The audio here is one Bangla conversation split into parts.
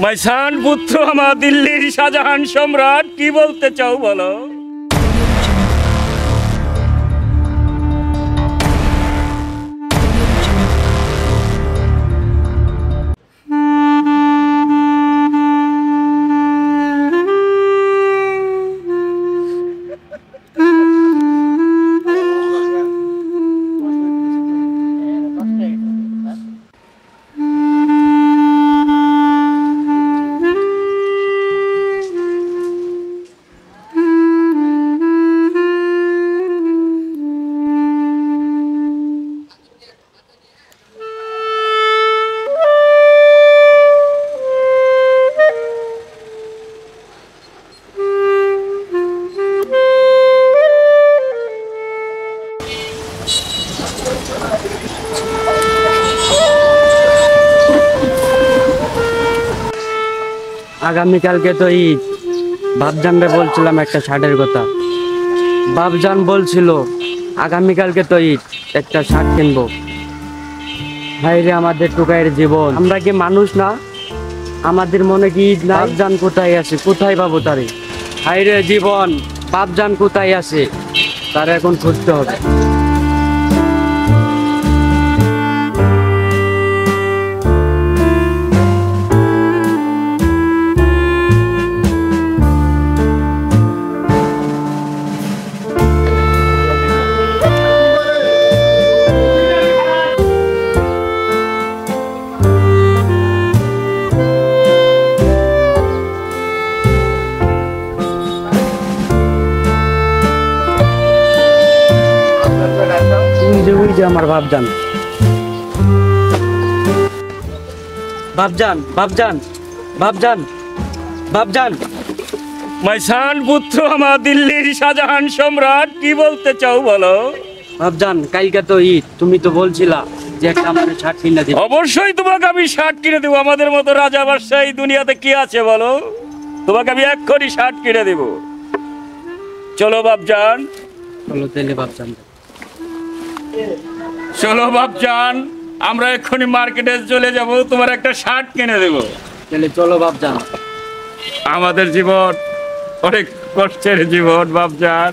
মাইসান পুত্র আমার দিল্লির শাহজাহান সম্রাট, কি বলতে চাও বলো? আগামীকালকে তো ঈদ। বাপজানরে বলছিলাম একটা শার্টের কথা। বাপজান বলছিল আগামীকালকে তো ঈদ, একটা শার্ট কিনবো। ভাই রে, আমাদের টুকাইয়ের জীবন, আমরা কি মানুষ না? আমাদের মনে কি ঈদ না? বাপজান কোথায় আছে? কোথায় পাবো তারে? ভাই রে জীবন, বাপজান কোথায় আছে? তার এখন খুঁজতে হবে। আমার বাপজান, বাপজান, বাপজান, বাপজান, বাপজান। মাইসান পুত্র আমার দিল্লির শাহজাহান সম্রাট, কি বলতে চাও বলো? বাপজান, কালকে তো ঈদ, তুমি তো বলছিলা যে একটা আমাদের শার্ট কিনে দিবে। অবশ্যই তোমাকে আমি শার্ট কিনে দেবো। আমাদের মতো রাজা বাদশাহ এই দুনিয়াতে কি আছে বলো? তোমাকে আমি এক্ষুনি শার্ট কিনে দেব। চলো বাপজান, চলো তাহলে বাপজান, চলো বাপজান, আমরা এক্ষুনি মার্কেটে চলে যাব, তোমার একটা শার্ট কিনে দেব। তাহলে চলো বাপজান। আমাদের জীবন অনেক কষ্টের জীবন বাপজান।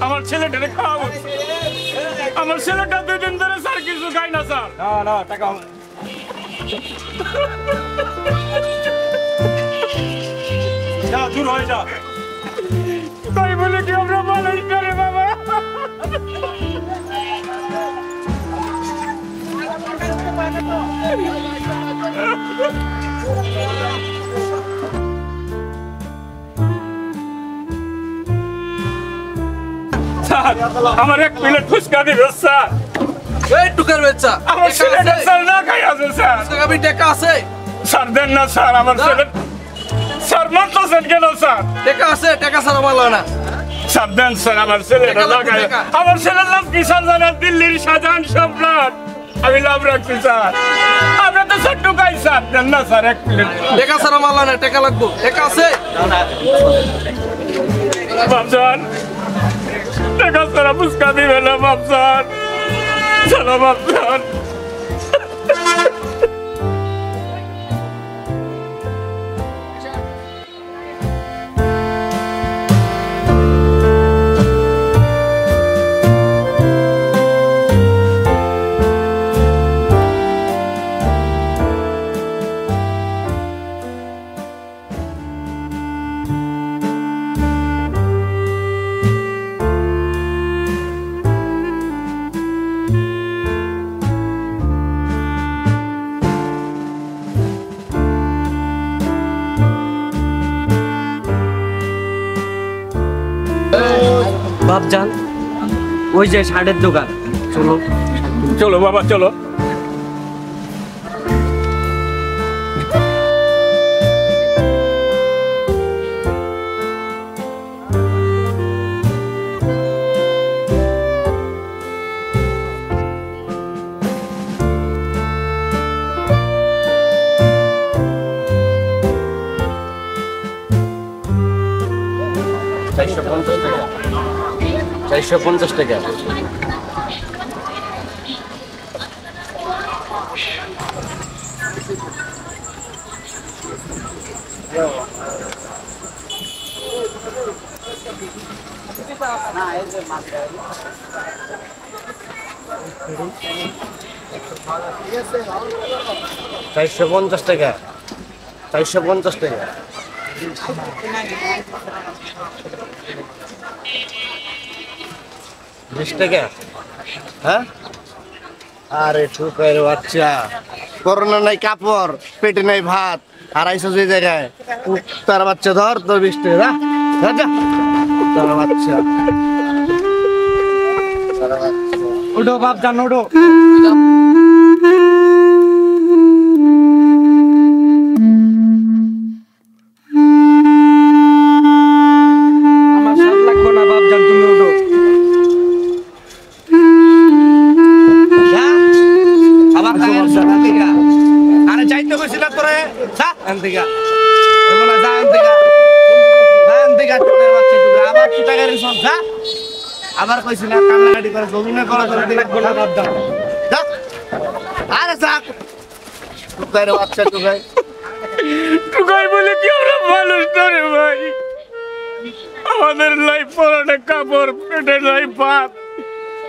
আমার ছেলেটা খাওয়াবো। আমার ছেলেটা 2 দিন ধরে স্যার কিছু খাই না স্যার। না না, টাকা যা, দূর হয়ে যা। তাই বলে কি আমরা মানুষ না রে বাবা? স্যার, আমার 1 প্লেট ফুচকা দিবেন স্যার। এই টুকার বাচ্চা, আমার ছেলেটা স্যার না খাই আছে স্যার। আমি টাকা আছে স্যার দেন না স্যার, আমার ছেলে স্যার মারতেছেন কেন স্যার? টাকা আছে, টাকা ছাড়া ভালো না। স্যার দেন স্যার, আমার ছেলেটা না খাই। আমার ছেলের নাম কি স্যার জানেন? দিল্লির শাহজাহান সম্রাট। আমি নাম রাখছি স্যার। আমরা তো স্যার টুকাই স্যার, দেন না স্যার 1 প্লেট। টাকা ছাড়া ভালো না, টাকা লাগবো। টাকা আছে বাপজান, টাকা ছাড়া ফুচকা দিবে না বাপজান। চলো বাপজান। বাপজান ওই যে শার্টের দোকান, চলো। চলো বাবা চলো। টাকা। চারশো পঞ্চাশ টাকা। 20 টাকা। হ্যাঁ, আরে ঠুকাই রে বাচ্চা, করোনা নাই কাপড়, পেটে নাই ভাত, আর আইসো যে জায়গায় তার বাচ্চা ধর তোর 20 টাকা, যা তার বাচ্চা। উঠো বাপজান উঠো। আমার সাথ লাগবো না বাপজান, তুমি উঠো। আবার আরে যাইতে কইছি না তোরে, যা আন্তিকা ওইগুলা, যা আন্তিকা, আবার কি টাকা রে সব, যা। আবার কইছি না কান্নাকাটি করে জমিনে করা জলদি লাগবো না বাপজান, যা। আরে যা টুকাই রে বাচ্চা, টুকাই টুকাই বলে কি আমরা মানুষ না রে ভাই? আমাদের লাই পরনে কাপড়, পেটে নাই ভাত,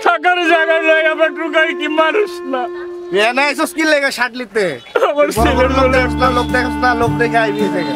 থাকার জায়গা নাই, আমরা টুকাই কি মানুষ না? এনে এসব কি লেগে শার্ট লিতে আমার ছেলের লোক দেখাস না, লোক দেখে আইবি থেকে